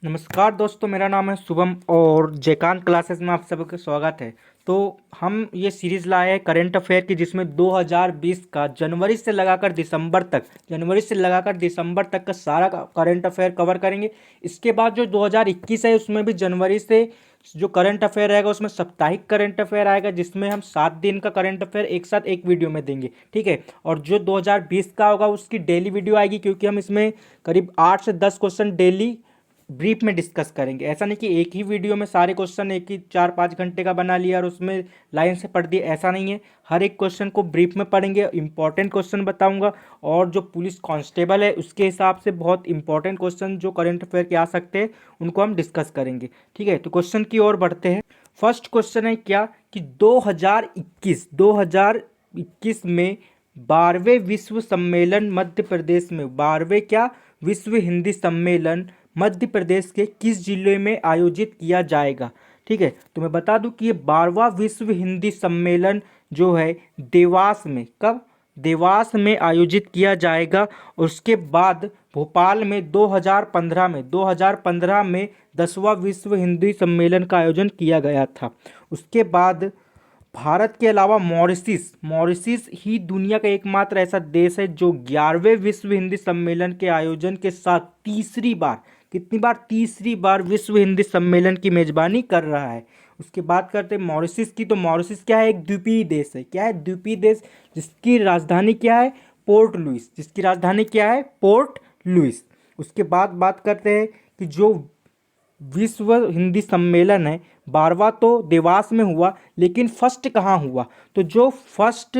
नमस्कार दोस्तों, मेरा नाम है शुभम और जेकान क्लासेस में आप सबका स्वागत है। तो हम ये सीरीज़ लाए हैं करंट अफेयर की, जिसमें 2020 का जनवरी से लगाकर दिसंबर तक का सारा करंट अफेयर कवर करेंगे। इसके बाद जो 2021 है उसमें भी जनवरी से जो करंट अफेयर रहेगा उसमें साप्ताहिक करंट अफेयर आएगा, जिसमें हम 7 दिन का करंट अफेयर एक साथ एक वीडियो में देंगे, ठीक है। और जो 2020 का होगा उसकी डेली वीडियो आएगी, क्योंकि हम इसमें करीब 8 से 10 क्वेश्चन डेली ब्रीफ में डिस्कस करेंगे। ऐसा नहीं कि एक ही वीडियो में सारे क्वेश्चन एक ही 4-5 घंटे का बना लिया और उसमें लाइन से पढ़ दिए, ऐसा नहीं है। हर एक क्वेश्चन को ब्रीफ में पढ़ेंगे, इंपॉर्टेंट क्वेश्चन बताऊंगा। और जो पुलिस कांस्टेबल है उसके हिसाब से बहुत इंपॉर्टेंट क्वेश्चन जो करंट अफेयर के आ सकते हैं उनको हम डिस्कस करेंगे, ठीक है। तो क्वेश्चन की ओर बढ़ते हैं। फर्स्ट क्वेश्चन है क्या कि 2021 में 12वें विश्व सम्मेलन मध्य प्रदेश में 12वें क्या विश्व हिंदी सम्मेलन मध्य प्रदेश के किस जिले में आयोजित किया जाएगा, ठीक है। तो मैं बता दूं कि ये 12वां विश्व हिंदी सम्मेलन जो है देवास में, कब, देवास में आयोजित किया जाएगा। उसके बाद भोपाल में 2015 में 10वां विश्व हिंदी सम्मेलन का आयोजन किया गया था। उसके बाद भारत के अलावा मॉरिशस ही दुनिया का एकमात्र ऐसा देश है जो 11वें विश्व हिंदी सम्मेलन के आयोजन के साथ तीसरी बार, कितनी बार, तीसरी बार विश्व हिंदी सम्मेलन की मेजबानी कर रहा है। उसके बाद करते हैं मॉरिशस की। तो मॉरिशस क्या है, एक द्वीपीय देश है। क्या है, द्वीपीय देश, जिसकी राजधानी क्या है, पोर्ट लुइस। जिसकी राजधानी क्या है, पोर्ट लुइस। उसके बाद बात करते हैं कि जो विश्व हिंदी सम्मेलन है 12वां तो देवास में हुआ, लेकिन फर्स्ट कहाँ हुआ। तो जो फर्स्ट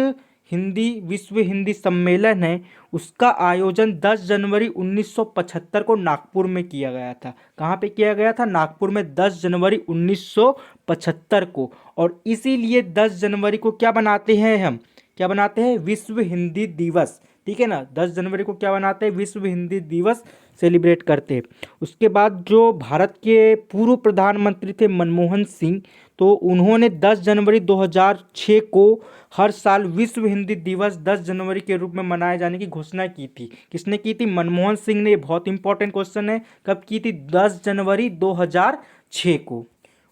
विश्व हिंदी सम्मेलन है उसका आयोजन 10 जनवरी 1975 को नागपुर में किया गया था। कहाँ पे किया गया था, नागपुर में, 10 जनवरी 1975 को। और इसीलिए 10 जनवरी को क्या बनाते हैं हम, क्या बनाते हैं, विश्व हिंदी दिवस, ठीक है ना। 10 जनवरी को क्या बनाते हैं, विश्व हिंदी दिवस सेलिब्रेट करते हैं। उसके बाद जो भारत के पूर्व प्रधानमंत्री थे मनमोहन सिंह, तो उन्होंने 10 जनवरी 2006 को हर साल विश्व हिंदी दिवस 10 जनवरी के रूप में मनाए जाने की घोषणा की थी। किसने की थी, मनमोहन सिंह ने। ये बहुत इंपॉर्टेंट क्वेश्चन है, कब की थी, 10 जनवरी 2006 को।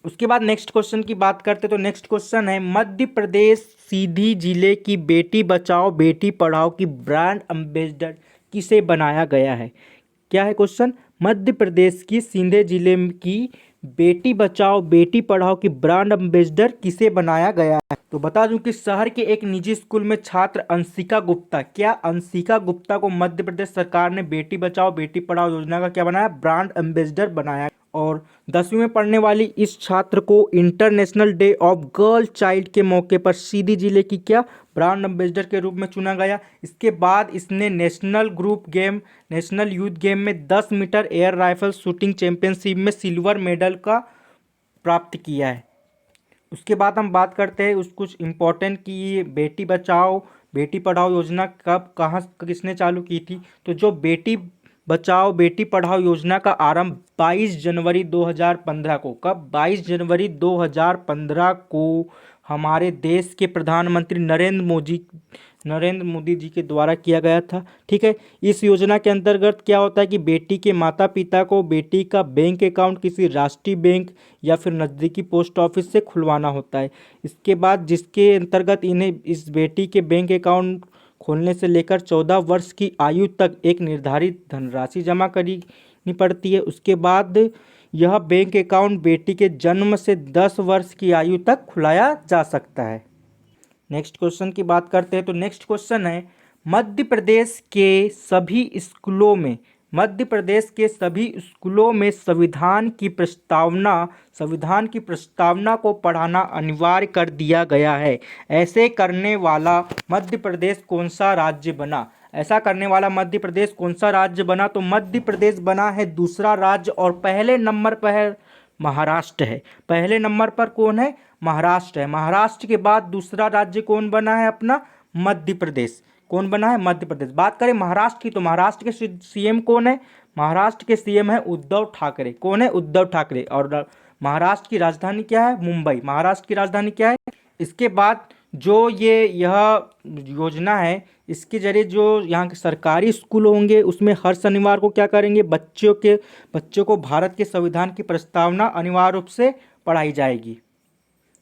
उसके बाद नेक्स्ट क्वेश्चन की बात करते तो नेक्स्ट क्वेश्चन है, मध्य प्रदेश सीधी जिले की बेटी बचाओ बेटी पढ़ाओ की ब्रांड एम्बेसडर किसे बनाया गया है। क्या है क्वेश्चन, मध्य प्रदेश की सीधे जिले की बेटी बचाओ बेटी पढ़ाओ की ब्रांड एम्बेसडर किसे बनाया गया है। तो बता दूं कि शहर के एक निजी स्कूल में छात्र अंशिका गुप्ता, क्या अंशिका गुप्ता को मध्य प्रदेश सरकार ने बेटी बचाओ बेटी पढ़ाओ योजना का क्या बनाया, ब्रांड एम्बेसडर बनाया। और 10वीं में पढ़ने वाली इस छात्र को international day of girl child के मौके पर सीधी जिले की क्या ब्रांड एम्बेसडर के रूप में चुना गया। इसके बाद इसने नेशनल यूथ गेम में 10 meter air rifle shooting championship में सिल्वर मेडल का प्राप्त किया है। उसके बाद हम बात करते हैं कुछ इम्पोर्टेंट कि ये बेटी बचाओ बेटी पढ़ाओ योजना कब कहाँ किसने चालू की थी। तो जो बेटी बचाओ बेटी पढ़ाओ योजना का आरंभ 22 जनवरी 2015 को, कब, 22 जनवरी 2015 को हमारे देश के प्रधानमंत्री नरेंद्र मोदी जी के द्वारा किया गया था, ठीक है। इस योजना के अंतर्गत क्या होता है कि बेटी के माता पिता को बेटी का बैंक अकाउंट किसी राष्ट्रीय बैंक या फिर नज़दीकी पोस्ट ऑफिस से खुलवाना होता है। इसके बाद जिसके अंतर्गत इन्हें इस बेटी के बैंक अकाउंट खोलने से लेकर 14 वर्ष की आयु तक एक निर्धारित धनराशि जमा करनी पड़ती है। उसके बाद यह बैंक अकाउंट बेटी के जन्म से 10 वर्ष की आयु तक खुलाया जा सकता है। नेक्स्ट क्वेश्चन की बात करते हैं। तो नेक्स्ट क्वेश्चन है, मध्य प्रदेश के सभी स्कूलों में संविधान की प्रस्तावना को पढ़ाना अनिवार्य कर दिया गया है। ऐसे करने वाला मध्य प्रदेश कौन सा राज्य बना, ऐसा करने वाला मध्य प्रदेश कौन सा राज्य बना। तो मध्य प्रदेश बना है दूसरा राज्य और पहले नंबर पर है महाराष्ट्र है। पहले नंबर पर कौन है, महाराष्ट्र है। महाराष्ट्र के बाद दूसरा राज्य कौन बना है अपना, मध्य प्रदेश। कौन बना है, मध्य प्रदेश। बात करें महाराष्ट्र की तो महाराष्ट्र के सीएम कौन है, महाराष्ट्र के सीएम है उद्धव ठाकरे। कौन है, उद्धव ठाकरे। और महाराष्ट्र की राजधानी क्या है, मुंबई। महाराष्ट्र की राजधानी क्या है। इसके बाद जो यह योजना है, इसके जरिए जो यहाँ के सरकारी स्कूल होंगे उसमें हर शनिवार को क्या करेंगे, बच्चों को भारत के संविधान की प्रस्तावना अनिवार्य रूप से पढ़ाई जाएगी।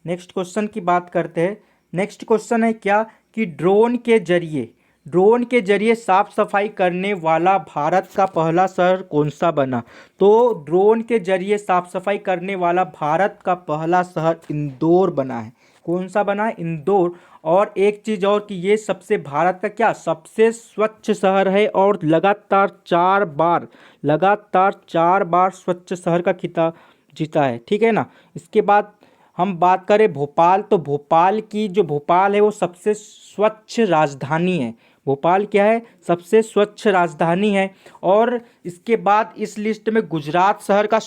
नेक्स्ट क्वेश्चन की बात करते हैं। नेक्स्ट क्वेश्चन है क्या कि ड्रोन के जरिए साफ सफाई करने वाला भारत का पहला शहर कौन सा बना। तो ड्रोन के जरिए साफ सफाई करने वाला भारत का पहला शहर इंदौर बना है। कौन सा बना है, इंदौर। और एक चीज़ और कि ये सबसे भारत का क्या सबसे स्वच्छ शहर है और लगातार चार बार स्वच्छ शहर का खिताब जीता है, ठीक है ना। इसके बाद हम बात करें भोपाल, तो भोपाल है वो सबसे स्वच्छ राजधानी है। भोपाल क्या है, सबसे स्वच्छ राजधानी है। और इसके बाद इस लिस्ट में गुजरात शहर का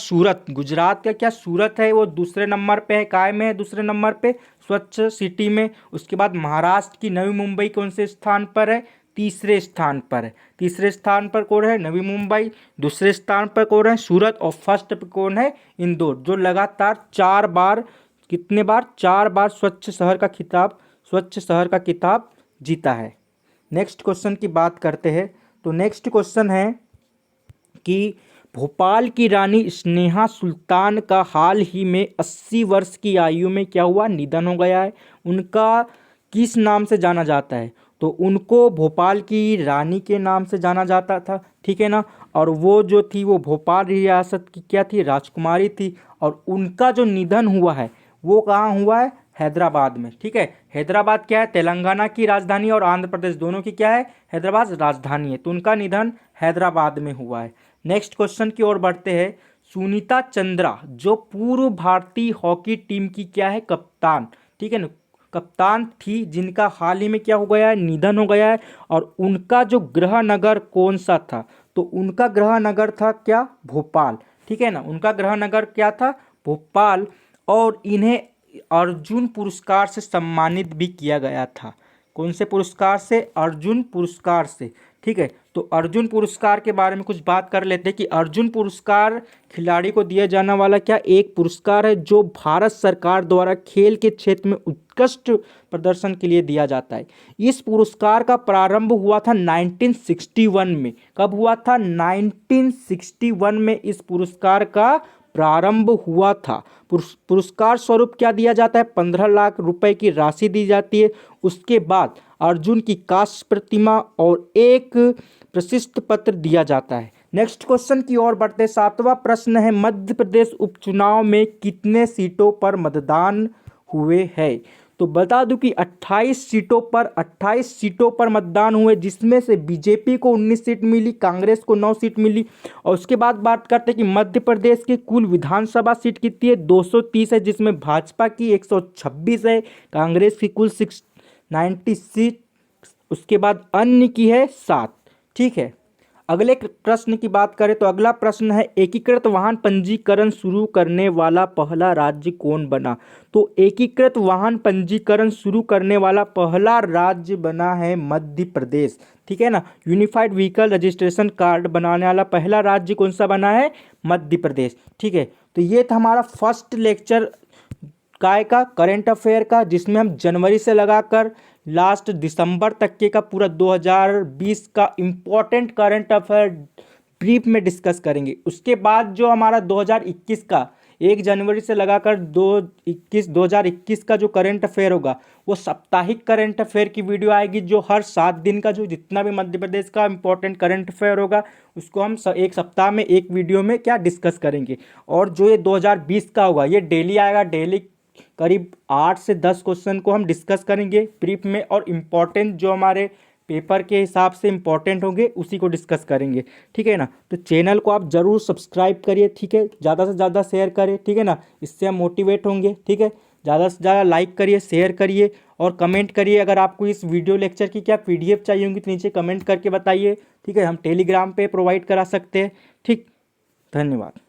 गुजरात का क्या सूरत है, वो दूसरे नंबर पे है, काय में है दूसरे नंबर पे स्वच्छ सिटी में। उसके बाद महाराष्ट्र की नवी मुंबई कौन से स्थान पर है, तीसरे स्थान पर है। तीसरे स्थान पर कौन है, नवी मुंबई। दूसरे स्थान पर कौन है, सूरत। और फर्स्ट पे कौन है, इंदौर, जो लगातार चार बार स्वच्छ शहर का खिताब जीता है। नेक्स्ट क्वेश्चन की बात करते हैं। तो नेक्स्ट क्वेश्चन है कि भोपाल की रानी स्नेहा सुल्तान का हाल ही में 80 वर्ष की आयु में क्या हुआ, निधन हो गया है। उनका किस नाम से जाना जाता है, तो उनको भोपाल की रानी के नाम से जाना जाता था, ठीक है ना। और वो जो थी वो भोपाल रियासत की क्या थी, राजकुमारी थी। और उनका जो निधन हुआ है वो कहाँ हुआ है, हैदराबाद में, ठीक है। हैदराबाद क्या है, तेलंगाना की राजधानी और आंध्र प्रदेश दोनों की क्या है, हैदराबाद राजधानी है। तो उनका निधन हैदराबाद में हुआ है। नेक्स्ट क्वेश्चन की ओर बढ़ते हैं। सुनीता चंद्रा जो पूर्व भारतीय हॉकी टीम की क्या है, कप्तान, ठीक है ना, कप्तान थी, जिनका हाल ही में क्या हो गया है, निधन हो गया है। और उनका जो गृह नगर कौन सा था, तो उनका गृह नगर था क्या, भोपाल, ठीक है ना। उनका गृह नगर क्या था, भोपाल। और इन्हें अर्जुन पुरस्कार से सम्मानित भी किया गया था। कौन से पुरस्कार से, अर्जुन पुरस्कार से, ठीक है। तो अर्जुन पुरस्कार के बारे में कुछ बात कर लेते हैं कि अर्जुन पुरस्कार खिलाड़ी को दिया जाने वाला क्या एक पुरस्कार है जो भारत सरकार द्वारा खेल के क्षेत्र में उत्कृष्ट प्रदर्शन के लिए दिया जाता है। इस पुरस्कार का प्रारंभ हुआ था 1961 में। कब हुआ था, 1961 में इस पुरस्कार का प्रारंभ हुआ था। पुरस्कार स्वरूप क्या दिया जाता है, 15 लाख रुपए की राशि दी जाती है। उसके बाद अर्जुन की कांस्य प्रतिमा और एक प्रशस्ति पत्र दिया जाता है। नेक्स्ट क्वेश्चन की ओर बढ़ते, 7वां प्रश्न है मध्य प्रदेश उपचुनाव में कितने सीटों पर मतदान हुए हैं। तो बता दूं कि 28 सीटों पर मतदान हुए, जिसमें से बीजेपी को 19 सीट मिली, कांग्रेस को 9 सीट मिली। और उसके बाद बात करते हैं कि मध्य प्रदेश की कुल विधानसभा सीट कितनी है, 230 है, जिसमें भाजपा की 126 है, कांग्रेस की कुल 90 सीट, उसके बाद अन्य की है 7, ठीक है। अगले प्रश्न की बात करें तो अगला प्रश्न है एकीकृत वाहन पंजीकरण शुरू करने वाला पहला राज्य कौन बना। तो एकीकृत वाहन पंजीकरण शुरू करने वाला पहला राज्य बना है मध्य प्रदेश, ठीक है ना। यूनिफाइड व्हीकल रजिस्ट्रेशन कार्ड बनाने वाला पहला राज्य कौन सा बना है, मध्य प्रदेश, ठीक है। तो ये था हमारा फर्स्ट लेक्चर काय का, करंट अफेयर का, जिसमें हम जनवरी से लगाकर लास्ट दिसंबर तक के का पूरा 2020 का इम्पोर्टेंट करंट अफेयर ब्रीफ में डिस्कस करेंगे। उसके बाद जो हमारा 2021 का 1 जनवरी से लगाकर 2021 का जो करंट अफेयर होगा वो साप्ताहिक करंट अफेयर की वीडियो आएगी, जो हर 7 दिन का जो जितना भी मध्य प्रदेश का इम्पोर्टेंट करंट अफेयर होगा उसको हम एक सप्ताह में एक वीडियो में क्या डिस्कस करेंगे। और जो ये 2020 का होगा ये डेली आएगा, डेली करीब 8 से 10 क्वेश्चन को हम डिस्कस करेंगे ब्रीफ में, और इम्पॉर्टेंट जो हमारे पेपर के हिसाब से इम्पॉर्टेंट होंगे उसी को डिस्कस करेंगे, ठीक है ना। तो चैनल को आप ज़रूर सब्सक्राइब करिए, ठीक है, ज़्यादा से ज़्यादा शेयर करें, ठीक है ना, इससे हम मोटिवेट होंगे, ठीक है। ज़्यादा से ज़्यादा लाइक करिए, शेयर करिए और कमेंट करिए। अगर आपको इस वीडियो लेक्चर की क्या PDF चाहिए होंगी तो नीचे कमेंट करके बताइए, ठीक है। हम टेलीग्राम पे प्रोवाइड करा सकते हैं, ठीक। धन्यवाद।